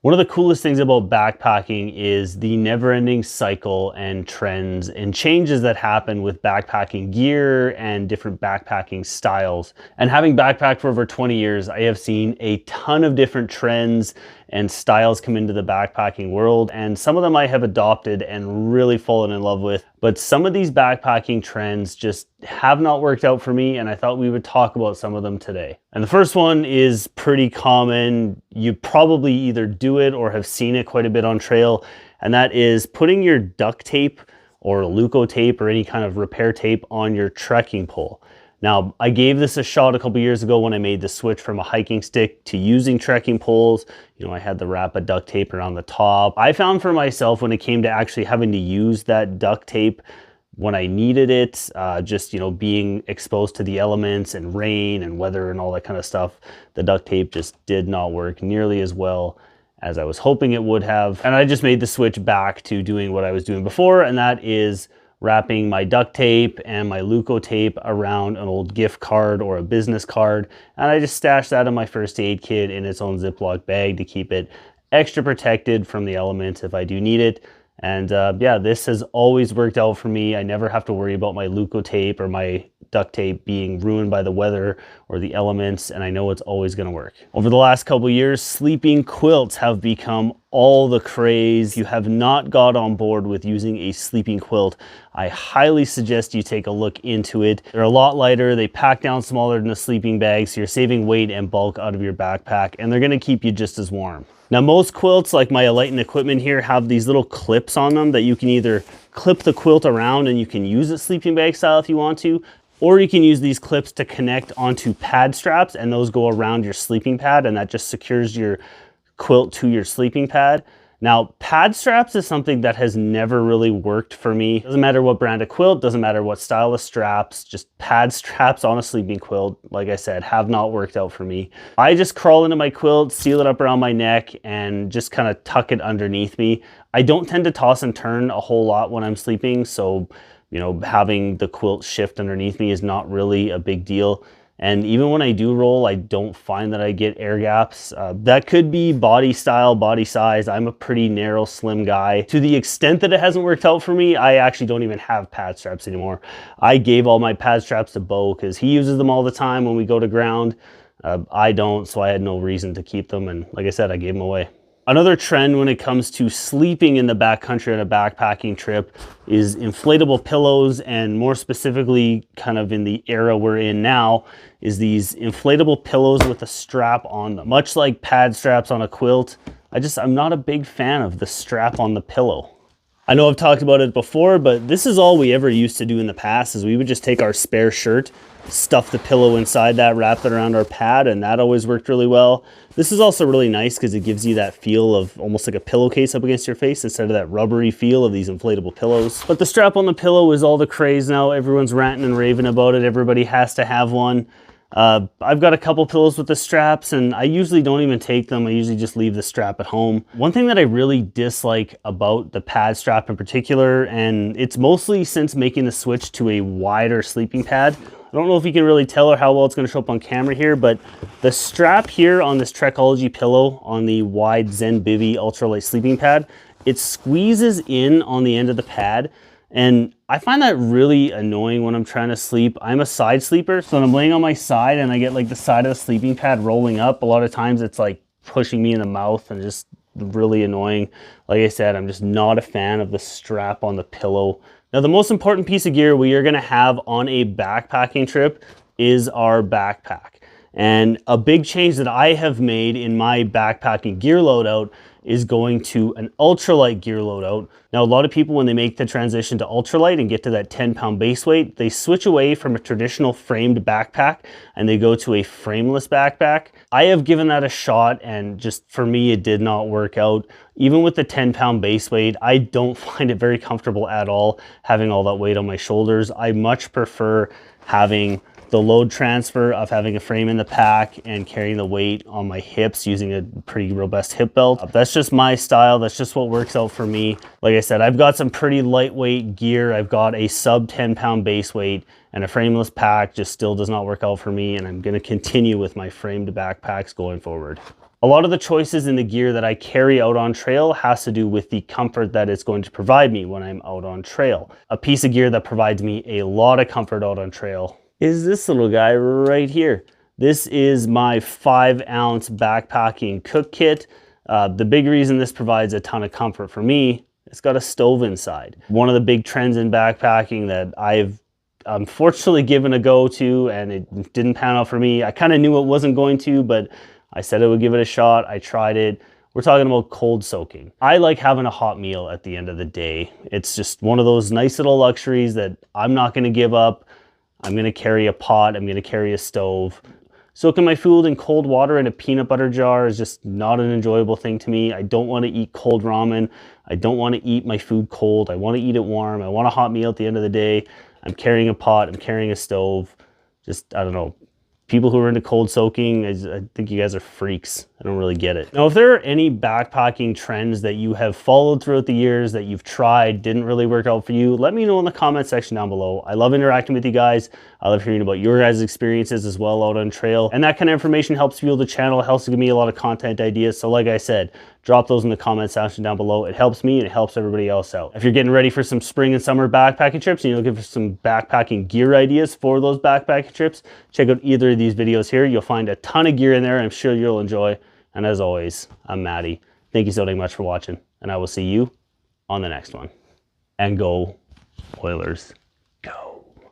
One of the coolest things about backpacking is the never-ending cycle and trends and changes that happen with backpacking gear and different backpacking styles. And having backpacked for over 20 years, I have seen a ton of different trends and styles come into the backpacking world, and some of them I have adopted and really fallen in love with. But some of these backpacking trends just have not worked out for me, and I thought we would talk about some of them today. And the first one is pretty common. You probably either do it or have seen it quite a bit on trail, and that is putting your duct tape or Leuco tape or any kind of repair tape on your trekking pole. Now, I gave this a shot a couple years ago when I made the switch from a hiking stick to using trekking poles. You know, I had the wrap of duct tape around the top. I found for myself when it came to actually having to use that duct tape when I needed it, just, you know, being exposed to the elements and rain and weather and all that kind of stuff, the duct tape just did not work nearly as well as I was hoping it would have. And I just made the switch back to doing what I was doing before, and that is wrapping my duct tape and my Leuco tape around an old gift card or a business card. And I just stashed that in my first aid kit in its own Ziploc bag to keep it extra protected from the elements if I do need it. And yeah, this has always worked out for me. I never have to worry about my Leuco tape or my duct tape being ruined by the weather or the elements, and I know it's always going to work. Over the last couple years, sleeping quilts have become all the craze. If you have not got on board with using a sleeping quilt, I highly suggest you take a look into it. They're a lot lighter, they pack down smaller than a sleeping bag, so you're saving weight and bulk out of your backpack, and they're going to keep you just as warm. Now, most quilts, like my Alighten equipment here, have these little clips on them that you can either clip the quilt around and you can use it sleeping bag style if you want to, or you can use these clips to connect onto pad straps, and those go around your sleeping pad, and that just secures your quilt to your sleeping pad. Now, pad straps is something that has never really worked for me. Doesn't matter what brand of quilt, doesn't matter what style of straps, just pad straps on a sleeping quilt, like I said, have not worked out for me. I just crawl into my quilt, seal it up around my neck, and just kind of tuck it underneath me. I don't tend to toss and turn a whole lot when I'm sleeping, so you know, having the quilt shift underneath me is not really a big deal. And even when I do roll, I don't find that I get air gaps. That could be body style, body size. I'm a pretty narrow, slim guy. To the extent that it hasn't worked out for me, I actually don't even have pad straps anymore. I gave all my pad straps to Bo because he uses them all the time when we go to ground. I don't, so I had no reason to keep them. And like I said, I gave them away. Another trend when it comes to sleeping in the backcountry on a backpacking trip is inflatable pillows, and more specifically, kind of in the era we're in now, is these inflatable pillows with a strap on them. Much like pad straps on a quilt, I'm not a big fan of the strap on the pillow. I know I've talked about it before, but this is all we ever used to do in the past, is we would just take our spare shirt, stuff the pillow inside that, wrap it around our pad, and that always worked really well. This is also really nice because it gives you that feel of almost like a pillowcase up against your face instead of that rubbery feel of these inflatable pillows. But the strap on the pillow is all the craze now. Everyone's ranting and raving about it. Everybody has to have one. I've got a couple pillows with the straps, and I usually don't even take them. I usually just leave the strap at home. One thing that I really dislike about the pad strap in particular, and it's mostly since making the switch to a wider sleeping pad, I don't know if you can really tell or how well it's going to show up on camera here, but the strap here on this Trekology pillow on the wide Zen Bivy ultralight sleeping pad, it squeezes in on the end of the pad. And I find that really annoying when I'm trying to sleep. I'm a side sleeper, so when I'm laying on my side and I get like the side of the sleeping pad rolling up, a lot of times it's like pushing me in the mouth and just really annoying. Like I said, I'm just not a fan of the strap on the pillow. Now, the most important piece of gear we are going to have on a backpacking trip is our backpack. And a big change that I have made in my backpacking gear loadout is going to an ultralight gear loadout. Now, a lot of people, when they make the transition to ultralight and get to that 10-pound base weight, they switch away from a traditional framed backpack and they go to a frameless backpack. I have given that a shot, and just for me, it did not work out. Even with the 10-pound base weight, I don't find it very comfortable at all having all that weight on my shoulders. I much prefer having the load transfer of having a frame in the pack and carrying the weight on my hips using a pretty robust hip belt. That's just my style. That's just what works out for me. Like I said, I've got some pretty lightweight gear. I've got a sub 10-pound base weight, and a frameless pack just still does not work out for me, and I'm going to continue with my framed backpacks going forward. A lot of the choices in the gear that I carry out on trail has to do with the comfort that it's going to provide me when I'm out on trail. A piece of gear that provides me a lot of comfort out on trail is this little guy right here. This is my 5-ounce backpacking cook kit. The big reason this provides a ton of comfort for me, it's got a stove inside. One of the big trends in backpacking that I've unfortunately given a go to, and it didn't pan out for me. I kind of knew it wasn't going to, but I said I would give it a shot. I tried it. We're talking about cold soaking. I like having a hot meal at the end of the day. It's just one of those nice little luxuries that I'm not going to give up. I'm going to carry a pot. I'm going to carry a stove. Soaking my food in cold water in a peanut butter jar is just not an enjoyable thing to me. I don't want to eat cold ramen. I don't want to eat my food cold. I want to eat it warm. I want a hot meal at the end of the day. I'm carrying a pot. I'm carrying a stove. Just, I don't know. People who are into cold soaking, I think you guys are freaks. I don't really get it. Now, if there are any backpacking trends that you have followed throughout the years that you've tried, didn't really work out for you, let me know in the comment section down below. I love interacting with you guys. I love hearing about your guys' experiences as well out on trail. And that kind of information helps fuel the channel. It helps give me a lot of content ideas. So like I said, drop those in the comment section down below. It helps me and it helps everybody else out. If you're getting ready for some spring and summer backpacking trips and you're looking for some backpacking gear ideas for those backpacking trips, check out either of these videos here. You'll find a ton of gear in there. I'm sure you'll enjoy. And as always, I'm Matty. Thank you so much for watching, and I will see you on the next one. And go Oilers.